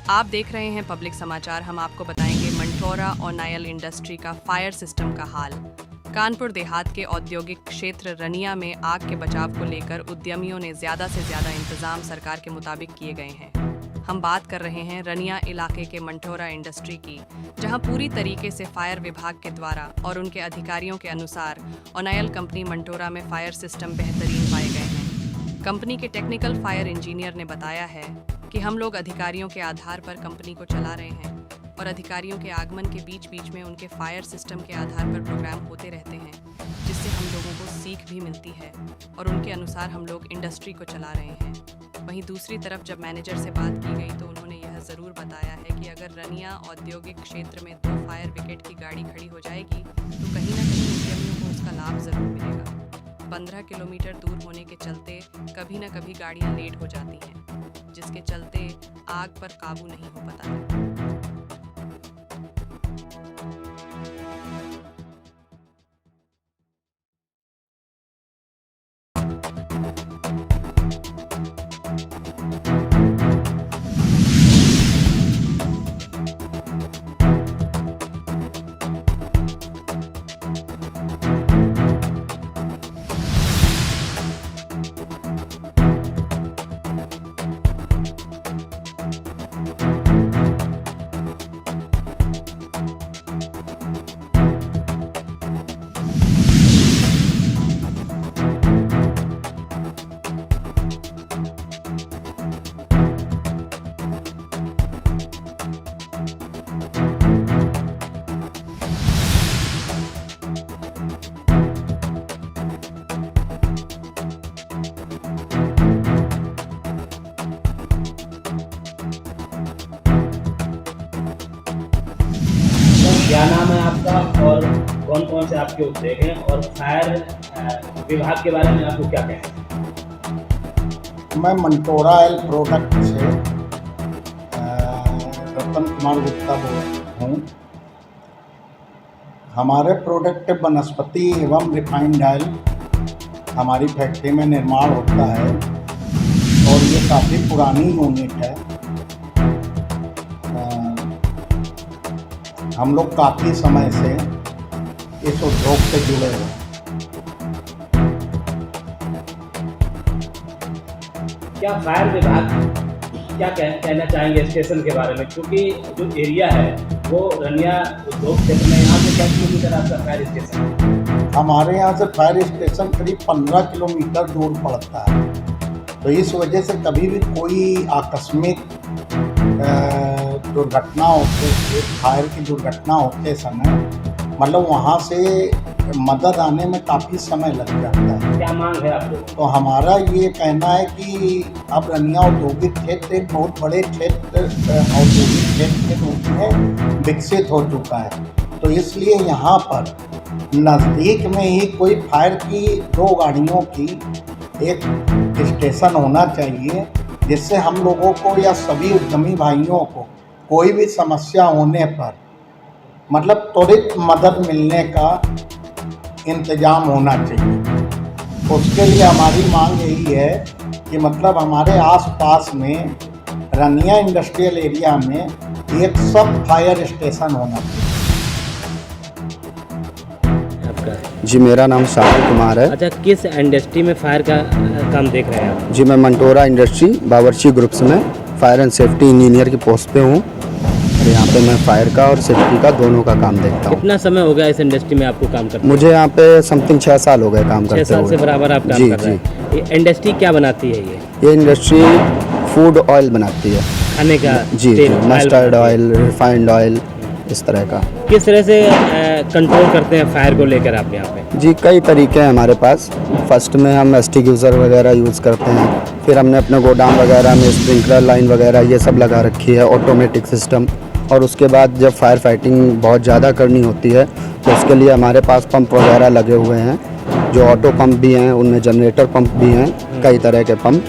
आप देख रहे हैं पब्लिक समाचार। हम आपको बताएंगे मंटोरा और नायल इंडस्ट्री का फायर सिस्टम का हाल। कानपुर देहात के औद्योगिक क्षेत्र रनिया में आग के बचाव को लेकर उद्यमियों ने ज़्यादा से ज़्यादा इंतजाम सरकार के मुताबिक किए गए हैं। हम बात कर रहे हैं रनिया इलाके के मंटोरा इंडस्ट्री की, जहां पूरी तरीके से फायर विभाग के द्वारा और उनके अधिकारियों के अनुसार ओनायल कंपनी मंटोरा में फायर सिस्टम बेहतरीन पाए गए हैं। कंपनी के टेक्निकल फायर इंजीनियर ने बताया है कि हम लोग अधिकारियों के आधार पर कंपनी को चला रहे हैं और अधिकारियों के आगमन के बीच बीच में उनके फायर सिस्टम के आधार पर प्रोग्राम होते रहते हैं, जिससे हम लोगों को सीख भी मिलती है और उनके अनुसार हम लोग इंडस्ट्री को चला रहे हैं। वहीं दूसरी तरफ जब मैनेजर से बात की गई तो उन्होंने यह ज़रूर बताया है कि अगर रनिया औद्योगिक क्षेत्र में 2 फायर ब्रिगेड की गाड़ी खड़ी हो जाएगी तो कहीं ना कहीं उद्यमियों को उसका लाभ ज़रूर मिलेगा। 15 किलोमीटर दूर होने के चलते कभी न कभी गाड़ियां लेट हो जाती हैं, जिसके चलते आग पर काबू नहीं हो पाता है। क्या नाम है आपका और कौन कौन से आपके उद्योग हैं, और फायर विभाग के बारे में आपको क्या कहना है? मैं मंटोरा ऑयल प्रोडक्ट से रतन कुमार गुप्ता हूँ। हमारे प्रोडक्ट वनस्पति एवं रिफाइंड ऑयल हमारी फैक्ट्री में निर्माण होता है और ये काफ़ी पुरानी यूनिट है। हम लोग काफ़ी समय से इस उद्योग से जुड़े हैं। क्या फायर विभाग क्या कहना चाहेंगे स्टेशन के बारे में, क्योंकि जो एरिया है वो रनिया उद्योग क्षेत्र में, यहाँ से 10 किलोमीटर आपका फायर स्टेशन है? हमारे यहाँ से फायर स्टेशन करीब 15 किलोमीटर दूर पड़ता है, तो इस वजह से कभी भी कोई आकस्मिक दुर्घटना होते, फायर की दुर्घटना होते समय मतलब वहाँ से मदद आने में काफ़ी समय लग जाता है। क्या मांग है आप लोगों? तो हमारा ये कहना है कि अब रनिया औद्योगिक क्षेत्र एक बहुत बड़े क्षेत्र औद्योगिक क्षेत्र के रूप में विकसित हो चुका है, तो इसलिए यहाँ पर नज़दीक में ही कोई फायर की 2 गाड़ियों की एक स्टेशन होना चाहिए, जिससे हम लोगों को या सभी उद्यमी भाइयों को कोई भी समस्या होने पर मतलब त्वरित मदद मिलने का इंतज़ाम होना चाहिए। उसके लिए हमारी मांग यही है कि मतलब हमारे आसपास में रनिया इंडस्ट्रियल एरिया में एक सब फायर स्टेशन होना चाहिए। जी, मेरा नाम शाहिद कुमार है। अच्छा, किस इंडस्ट्री में फायर का काम देख रहे हैं आप? जी, मैं मंटोरा इंडस्ट्री बावर्ची ग्रुप्स में फायर एंड सेफ्टी इंजीनियर की पोस्ट पे हूँ और यहाँ पे मैं फायर का और सेफ्टी का दोनों का काम देखता हूँ। कितना समय हो गया इस इंडस्ट्री में आपको काम करते? मुझे यहाँ पे समथिंग 6 साल हो गए काम करते हुए। 6 साल से बराबर आप काम कर रहे हैं। ये इंडस्ट्री क्या बनाती है? ये इंडस्ट्री फूड ऑयल बनाती है, खाने का। जी, मस्टर्ड ऑयल, रिफाइंड ऑयल, इस तरह का। किस तरह से कंट्रोल करते हैं फायर को लेकर आप यहाँ पे? जी, कई तरीके हैं हमारे पास। फर्स्ट में हम एक्सटिंग्विशर वगैरह यूज़ करते हैं, फिर हमने अपने गोदाम वगैरह में स्प्रिंकलर लाइन वगैरह ये सब लगा रखी है, ऑटोमेटिक सिस्टम। और उसके बाद जब फायर फाइटिंग बहुत ज़्यादा करनी होती है तो उसके लिए हमारे पास पंप वगैरह लगे हुए हैं, जो ऑटो पंप भी हैं, उनमें जनरेटर पंप भी हैं, कई तरह के पंप,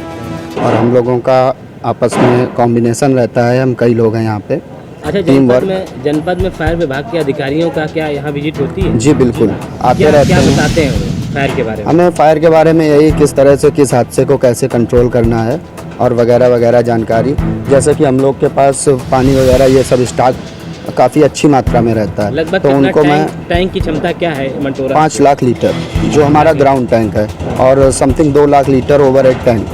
और हम लोगों का आपस में कॉम्बिनेशन रहता है। हम कई लोग हैं यहाँ पे। अच्छा, जनपद में फायर विभाग के अधिकारियों का क्या यहाँ विजिट होती है? जी बिल्कुल, आते रहते हैं। क्या बताते हैं फायर के बारे में? हमें फायर के बारे में यही किस तरह से किस हादसे को कैसे कंट्रोल करना है और वगैरह वगैरह जानकारी। जैसे कि हम लोग के पास पानी वगैरह ये सब स्टॉक काफ़ी अच्छी मात्रा में रहता है, लगभग तो कितना उनको मैं टैंक की क्षमता क्या है मंटोरा? 5 लाख लीटर जो हमारा ग्राउंड टैंक है, और something 2 lakh litre overhead tank.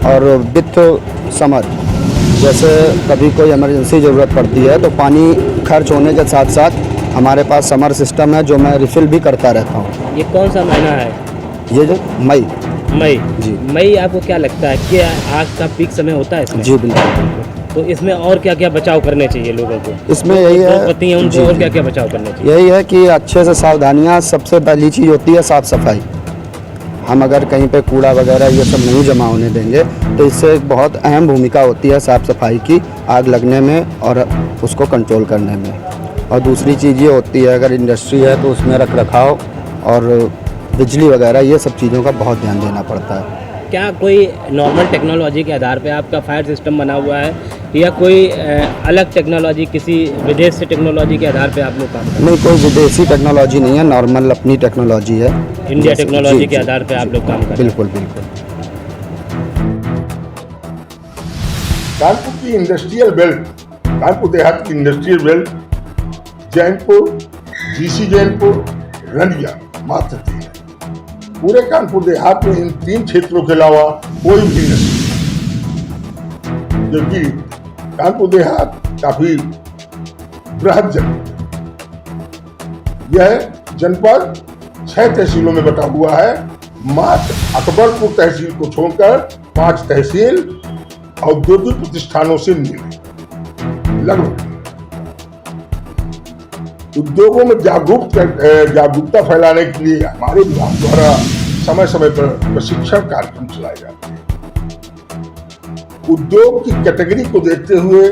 और विथ समर जैसे कभी कोई इमरजेंसी ज़रूरत पड़ती है तो पानी खर्च होने के साथ साथ हमारे पास समर सिस्टम है जो मैं रिफ़िल भी करता रहता हूँ। ये कौन सा महीना है? ये जो मई मई जी। मई आपको क्या लगता है कि आग का पीक समय होता है इसमें? जी बिल्कुल। तो इसमें और क्या क्या बचाव करने चाहिए लोगों को? इसमें यही है पत्ती हैं उनको जी, और जी। क्या क्या बचाव करने चाहिए? यही है कि अच्छे से सावधानियाँ, सबसे पहली चीज़ होती है साफ़ सफाई। हम अगर कहीं पे कूड़ा वगैरह ये सब नहीं जमा होने देंगे तो इससे एक बहुत अहम भूमिका होती है साफ़ सफाई की, आग लगने में और उसको कंट्रोल करने में। और दूसरी चीज़ ये होती है अगर इंडस्ट्री है तो उसमें रख रखाव और बिजली वगैरह ये सब चीज़ों का बहुत ध्यान देना पड़ता है। क्या कोई नॉर्मल टेक्नोलॉजी के आधार पे आपका फायर सिस्टम बना हुआ है या कोई अलग टेक्नोलॉजी किसी विदेश से टेक्नोलॉजी के आधार पे आप लोग काम करते नहीं, कोई विदेशी टेक्नोलॉजी नहीं है, नॉर्मल अपनी टेक्नोलॉजी है। हैं? इंडिया जैसे- टेक्नोलॉजी जी, के जी, आधार पे आप लोग काम करते हैं? बिल्कुल बिल्कुल। कानपुर की इंडस्ट्रियल बेल्ट, कानपुर देहात की इंडस्ट्रियल बेल्ट जैनपुर, जीसी जैनपुर, रनिया मात्र 3 है। पूरे कानपुर देहात में इन 3 क्षेत्रों के अलावा कोई भी नहीं, जबकि कानपुर देहात काफी बृहद जनपद है। यह जनपद 6 तहसीलों में बटा हुआ है। मात्र अकबरपुर तहसील को छोड़कर 5 तहसील औद्योगिक प्रतिष्ठानों से मिली। लगभग उद्योगों में जागरूकता फैलाने के लिए हमारे विभाग द्वारा समय समय पर प्रशिक्षण कार्यक्रम चलाए जाते हैं। उद्योग की कैटेगरी को देखते हुए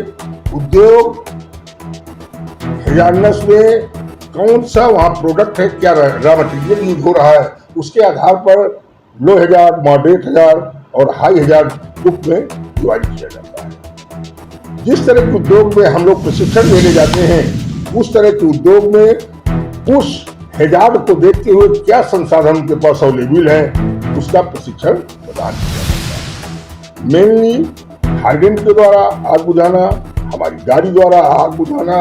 उद्योग हजारनस में कौन सा वहां प्रोडक्ट है, क्या रॉ मटेरियल यूज हो रहा है, उसके आधार पर लो हजार, मॉडरेट हजार और हाई हजार ग्रुप में डिवाइड किया जाता है। जिस तरह के उद्योग में हम लोग प्रशिक्षण देने जाते हैं उस तरह के उद्योग में उस हजार को देखते हुए क्या संसाधन उनके पास अवेलेबल है उसका प्रशिक्षण प्रदान किया जाता है। मेनली हाइड्रेंट के द्वारा आग बुझाना, हमारी गाड़ी द्वारा आग बुझाना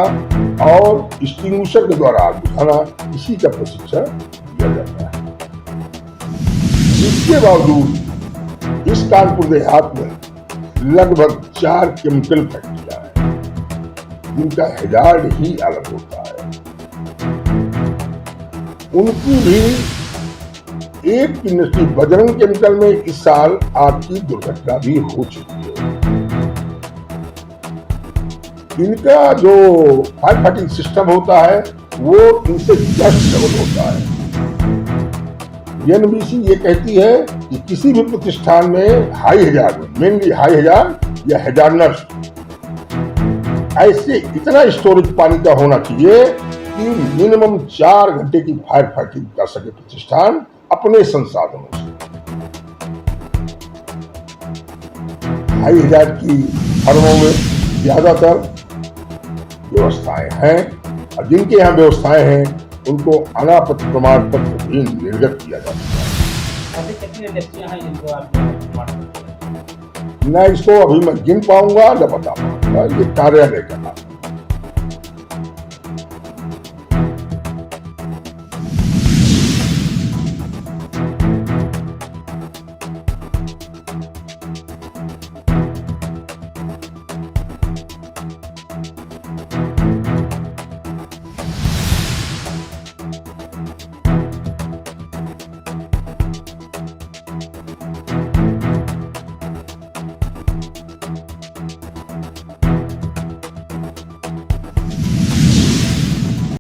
और एक्सटिंग्विशर के द्वारा आग बुझाना, इसी का प्रशिक्षण दिया जाता है। इसके बावजूद इस कानपुर देहात में लगभग 4 केमिकल फैक्ट्रियां हैं जिनका हैजार्ड ही अलग होता है। उनकी भी एक इंडस्ट्री बजरंग केमिकल में इस साल आग की दुर्घटना भी हो चुकी है। इनका जो फायर फाइटिंग सिस्टम होता है वो इनसे जस्ट डबल होता है। एनबीसी ये कहती है कि किसी भी प्रतिष्ठान में हाई हजार में, मेनली हाई हजार या हैजार्डनेस, ऐसे इतना स्टोरेज पानी का होना चाहिए कि मिनिमम 4 घंटे की फायर फाइटिंग कर सके प्रतिष्ठान अपने संसाधनों से। हाई हजार की फर्मों में ज्यादातर व्यवस्थाएं हैं और जिनके यहाँ व्यवस्थाएं हैं उनको अनापत्ति प्रमाण पत्र भी निर्गत किया जाता है। ऐसे कितनी इंडस्ट्रियां हैं जिनको आप न इसको अभी मैं गिन पाऊंगा न बता पाऊंगा, ये कार्यालय का काम है।